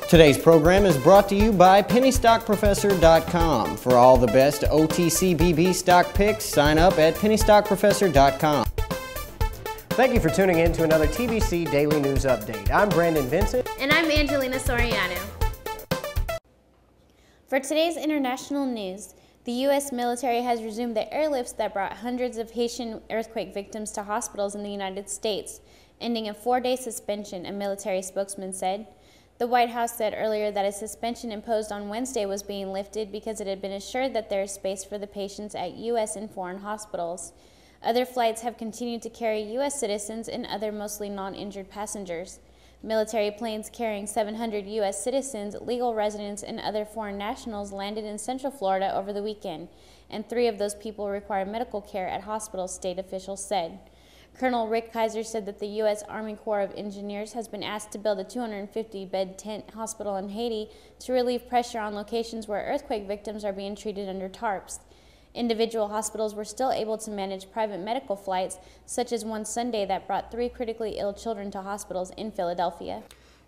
Today's program is brought to you by pennystockprofessor.com. For all the best OTCBB stock picks, sign up at pennystockprofessor.com. Thank you for tuning in to another TBC Daily News Update. I'm Brandon Vincent. And I'm Angelina Soriano. For today's international news, the U.S. military has resumed the airlifts that brought hundreds of Haitian earthquake victims to hospitals in the United States, ending a 4-day suspension, a military spokesman said. The White House said earlier that a suspension imposed on Wednesday was being lifted because it had been assured that there is space for the patients at U.S. and foreign hospitals. Other flights have continued to carry U.S. citizens and other mostly non-injured passengers. Military planes carrying 700 U.S. citizens, legal residents, and other foreign nationals landed in Central Florida over the weekend, and 3 of those people require medical care at hospitals, state officials said. Colonel Rick Kaiser said that the U.S. Army Corps of Engineers has been asked to build a 250-bed tent hospital in Haiti to relieve pressure on locations where earthquake victims are being treated under tarps. Individual hospitals were still able to manage private medical flights, such as one Sunday that brought 3 critically ill children to hospitals in Philadelphia.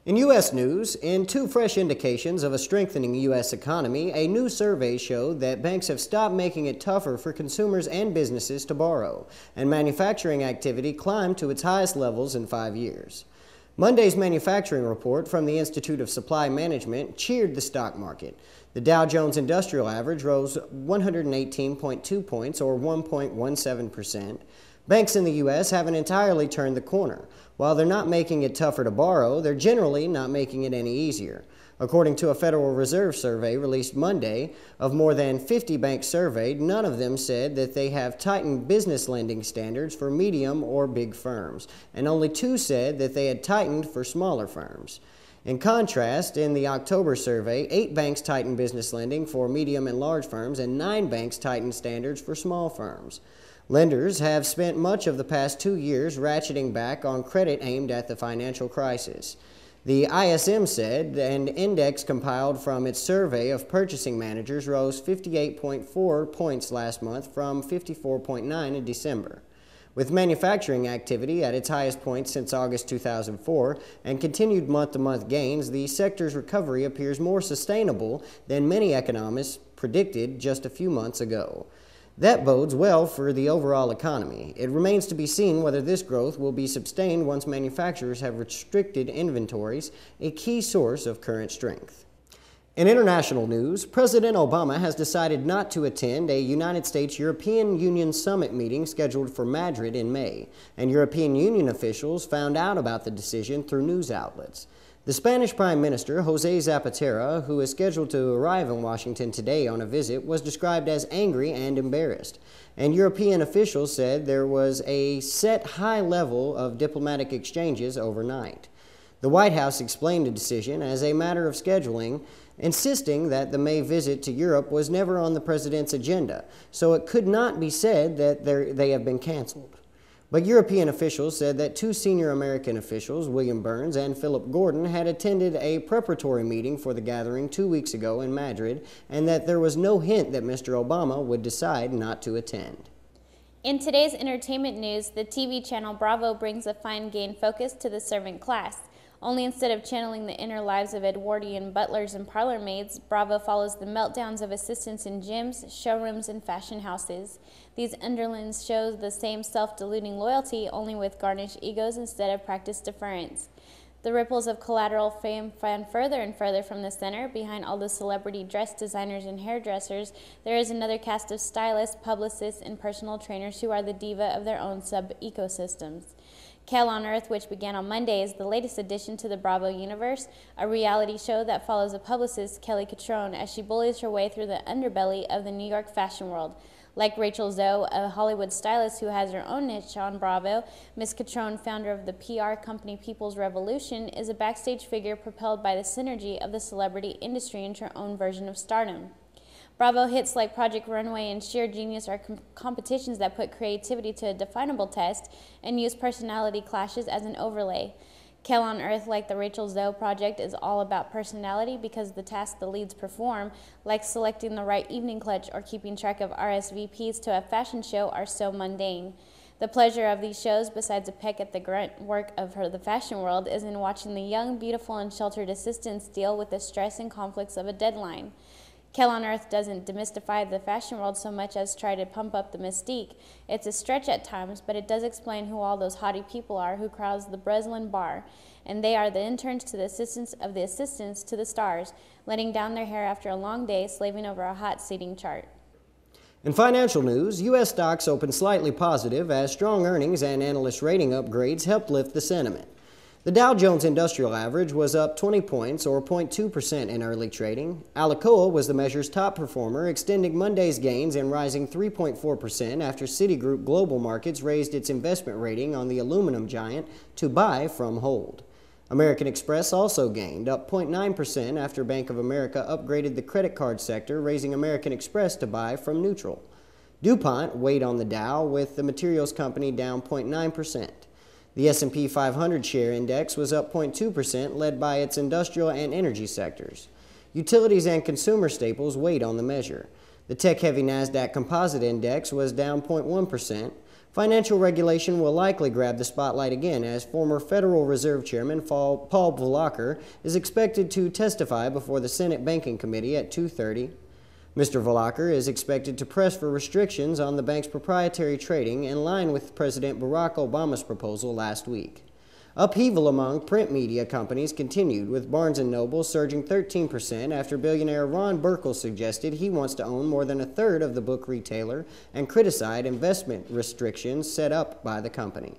In U.S. news, in 2 fresh indications of a strengthening U.S. economy, a new survey showed that banks have stopped making it tougher for consumers and businesses to borrow, and manufacturing activity climbed to its highest levels in 5 years. Monday's manufacturing report from the Institute of Supply Management cheered the stock market. The Dow Jones Industrial Average rose 118.2 points, or 1.17%. Banks in the U.S. haven't entirely turned the corner. While they're not making it tougher to borrow, they're generally not making it any easier. According to a Federal Reserve survey released Monday, of more than 50 banks surveyed, none of them said that they have tightened business lending standards for medium or big firms, and only 2 said that they had tightened for smaller firms. In contrast, in the October survey, 8 banks tightened business lending for medium and large firms, and 9 banks tightened standards for small firms. Lenders have spent much of the past 2 years ratcheting back on credit aimed at the financial crisis. The ISM said an index compiled from its survey of purchasing managers rose 58.4 points last month from 54.9 in December. With manufacturing activity at its highest point since August 2004 and continued month-to-month gains, the sector's recovery appears more sustainable than many economists predicted just a few months ago. That bodes well for the overall economy. It remains to be seen whether this growth will be sustained once manufacturers have restricted inventories, a key source of current strength. In international news, President Obama has decided not to attend a United States-European Union summit meeting scheduled for Madrid in May, and European Union officials found out about the decision through news outlets. The Spanish Prime Minister, José Zapatero, who is scheduled to arrive in Washington today on a visit, was described as angry and embarrassed. And European officials said there was a set high level of diplomatic exchanges overnight. The White House explained the decision as a matter of scheduling, insisting that the May visit to Europe was never on the president's agenda, so it could not be said that they have been canceled. But European officials said that 2 senior American officials, William Burns and Philip Gordon, had attended a preparatory meeting for the gathering 2 weeks ago in Madrid, and that there was no hint that Mr. Obama would decide not to attend. In today's entertainment news, the TV channel Bravo brings a fine-gained focus to the servant class. Only instead of channeling the inner lives of Edwardian butlers and parlor maids, Bravo follows the meltdowns of assistants in gyms, showrooms, and fashion houses. These underlings show the same self-deluding loyalty, only with garnished egos instead of practiced deference. The ripples of collateral fame fan further and further from the center. Behind all the celebrity dress designers and hairdressers, there is another cast of stylists, publicists, and personal trainers who are the diva of their own sub-ecosystems. Hell on Earth, which began on Monday, is the latest addition to the Bravo universe, a reality show that follows a publicist, Kelly Cutrone, as she bullies her way through the underbelly of the New York fashion world. Like Rachel Zoe, a Hollywood stylist who has her own niche on Bravo, Ms. Cutrone, founder of the PR company People's Revolution, is a backstage figure propelled by the synergy of the celebrity industry into her own version of stardom. Bravo hits like Project Runway and Sheer Genius are competitions that put creativity to a definable test and use personality clashes as an overlay. Hell on Earth, like the Rachel Zoe project, is all about personality because the tasks the leads perform, like selecting the right evening clutch or keeping track of RSVPs to a fashion show, are so mundane. The pleasure of these shows, besides a peck at the grunt work of the fashion world, is in watching the young, beautiful, and sheltered assistants deal with the stress and conflicts of a deadline. Kel on Earth doesn't demystify the fashion world so much as try to pump up the mystique. It's a stretch at times, but it does explain who all those haughty people are who crowds the Breslin bar, and they are the interns to the assistants of the assistants to the stars, letting down their hair after a long day slaving over a hot seating chart. In financial news, U.S. stocks opened slightly positive as strong earnings and analyst rating upgrades helped lift the sentiment. The Dow Jones Industrial Average was up 20 points, or 0.2% in early trading. Alcoa was the measure's top performer, extending Monday's gains and rising 3.4% after Citigroup Global Markets raised its investment rating on the aluminum giant to buy from hold. American Express also gained, up 0.9% after Bank of America upgraded the credit card sector, raising American Express to buy from neutral. DuPont weighed on the Dow, with the materials company down 0.9%. The S&P 500 share index was up 0.2%, led by its industrial and energy sectors. Utilities and consumer staples weighed on the measure. The tech-heavy NASDAQ Composite Index was down 0.1%. Financial regulation will likely grab the spotlight again as former Federal Reserve Chairman Paul Volcker is expected to testify before the Senate Banking Committee at 2:30. Mr. Volcker is expected to press for restrictions on the bank's proprietary trading in line with President Barack Obama's proposal last week. Upheaval among print media companies continued, with Barnes & Noble surging 13% after billionaire Ron Burkle suggested he wants to own more than a third of the book retailer and criticized investment restrictions set up by the company.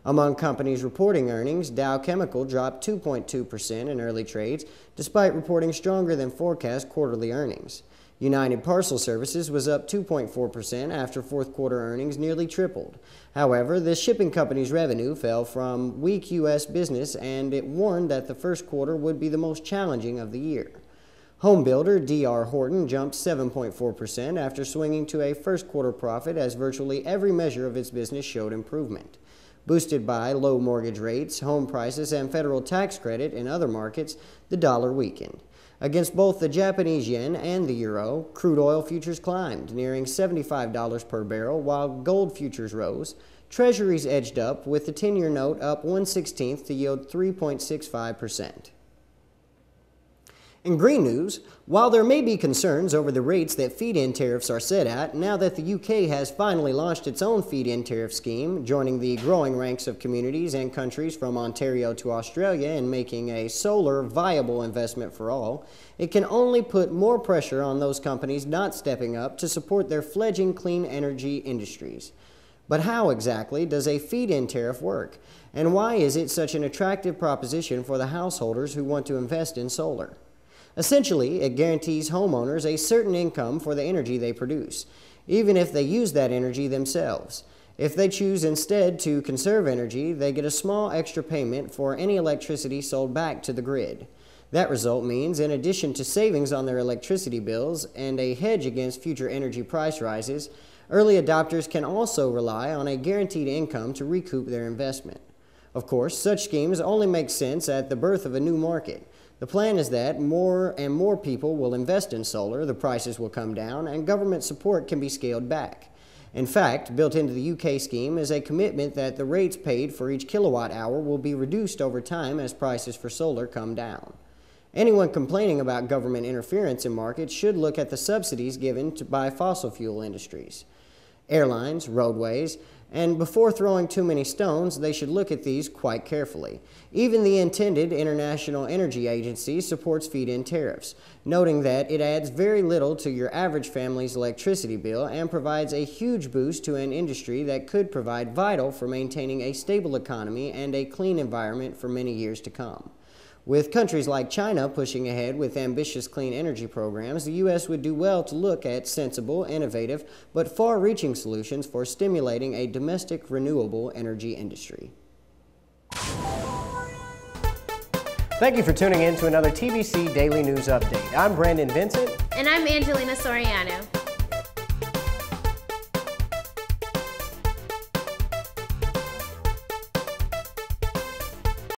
Among companies reporting earnings, Dow Chemical dropped 2.2% in early trades, despite reporting stronger than forecast quarterly earnings. United Parcel Services was up 2.4% after fourth quarter earnings nearly tripled. However, the shipping company's revenue fell from weak U.S. business, and it warned that the first quarter would be the most challenging of the year. Home builder D.R. Horton jumped 7.4% after swinging to a first quarter profit as virtually every measure of its business showed improvement. Boosted by low mortgage rates, home prices, and federal tax credit in other markets, the dollar weakened. Against both the Japanese yen and the euro, crude oil futures climbed, nearing $75 per barrel, while gold futures rose. Treasuries edged up, with the 10-year note up 1/16 to yield 3.65%. In green news, while there may be concerns over the rates that feed-in tariffs are set at, now that the UK has finally launched its own feed-in tariff scheme, joining the growing ranks of communities and countries from Ontario to Australia in making a solar viable investment for all, it can only put more pressure on those companies not stepping up to support their fledgling clean energy industries. But how exactly does a feed-in tariff work? And why is it such an attractive proposition for the householders who want to invest in solar? Essentially, it guarantees homeowners a certain income for the energy they produce, even if they use that energy themselves. If they choose instead to conserve energy, they get a small extra payment for any electricity sold back to the grid. That result means, in addition to savings on their electricity bills and a hedge against future energy price rises, early adopters can also rely on a guaranteed income to recoup their investment. Of course, such schemes only make sense at the birth of a new market. The plan is that more and more people will invest in solar, the prices will come down, and government support can be scaled back. In fact, built into the UK scheme is a commitment that the rates paid for each kilowatt hour will be reduced over time as prices for solar come down. Anyone complaining about government interference in markets should look at the subsidies given by fossil fuel industries, airlines, roadways, and before throwing too many stones, they should look at these quite carefully. Even the intended International Energy Agency supports feed-in tariffs, noting that it adds very little to your average family's electricity bill and provides a huge boost to an industry that could provide vital for maintaining a stable economy and a clean environment for many years to come. With countries like China pushing ahead with ambitious clean energy programs, the U.S. would do well to look at sensible, innovative, but far-reaching solutions for stimulating a domestic renewable energy industry. Thank you for tuning in to another TBC Daily News Update. I'm Brandon Vincent. And I'm Angelina Soriano.